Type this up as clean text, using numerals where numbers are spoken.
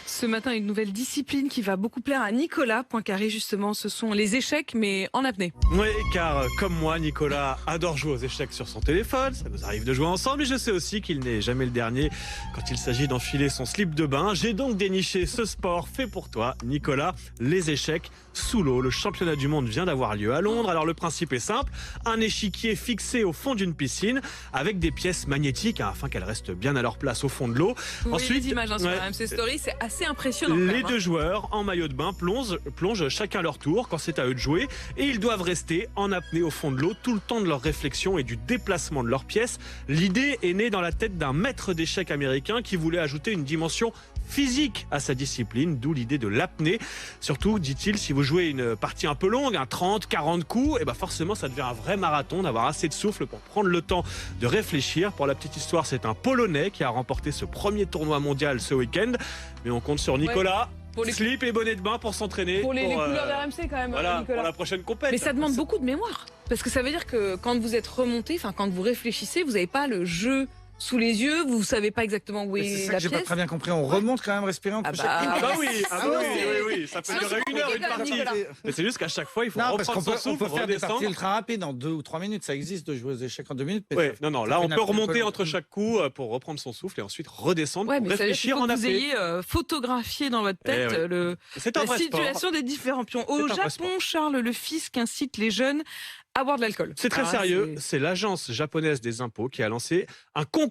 Ce matin, une nouvelle discipline qui va beaucoup plaire à Nicolas Poincaré, justement, ce sont les échecs, mais en apnée. Oui, car comme moi, Nicolas adore jouer aux échecs sur son téléphone. Ça nous arrive de jouer ensemble, mais je sais aussi qu'il n'est jamais le dernier quand il s'agit d'enfiler son slip de bain. J'ai donc déniché ce sport fait pour toi, Nicolas, les échecs sous l'eau. Le championnat du monde vient d'avoir lieu à Londres. Alors le principe est simple, un échiquier fixé au fond d'une piscine avec des pièces magnétiques afin qu'elles restent bien à leur place au fond de l'eau. Vous voyez les images sur ouais, RMC Story, c'est assez impressionnant. les deux joueurs en maillot de bain plongent chacun leur tour quand c'est à eux de jouer et ils doivent rester en apnée au fond de l'eau tout le temps de leur réflexion et du déplacement de leurs pièces. L'idée est née dans la tête d'un maître d'échecs américain qui voulait ajouter une dimension physique à sa discipline, d'où l'idée de l'apnée. Surtout, dit-il, si vous jouez une partie un peu longue, 30, 40 coups, et ben forcément ça devient un vrai marathon, d'avoir assez de souffle pour prendre le temps de réfléchir. Pour la petite histoire, c'est un Polonais qui a remporté ce premier tournoi mondial ce week-end. Mais on compte sur Nicolas. Pour les slip et bonnet de bain pour s'entraîner. Pour les couleurs d'RMC quand même, voilà, Nicolas. pour la prochaine compète. Mais ça demande beaucoup de mémoire. Parce que ça veut dire que quand vous êtes remonté, quand vous réfléchissez, vous n'avez pas le jeu sous les yeux, vous ne savez pas exactement où est la pièce. C'est ça que j'ai pas très bien compris. On remonte quand même, respirer entre chaque oui, ça peut durer une heure, une partie. Mais c'est juste qu'à chaque fois, il faut reprendre son souffle, on peut faire des redescendre. parties ultra rapides en 2 ou 3 minutes. Ça existe de jouer aux échecs en 2 minutes. Ouais, non, là on peut remonter entre chaque coup pour reprendre son souffle et ensuite redescendre pour réfléchir en apnée. Vous ayez photographié dans votre tête la situation des différents pions. Au Japon, Charles, le fisc incite les jeunes à boire de l'alcool. C'est très sérieux. C'est l'agence japonaise des impôts qui a lancé un concours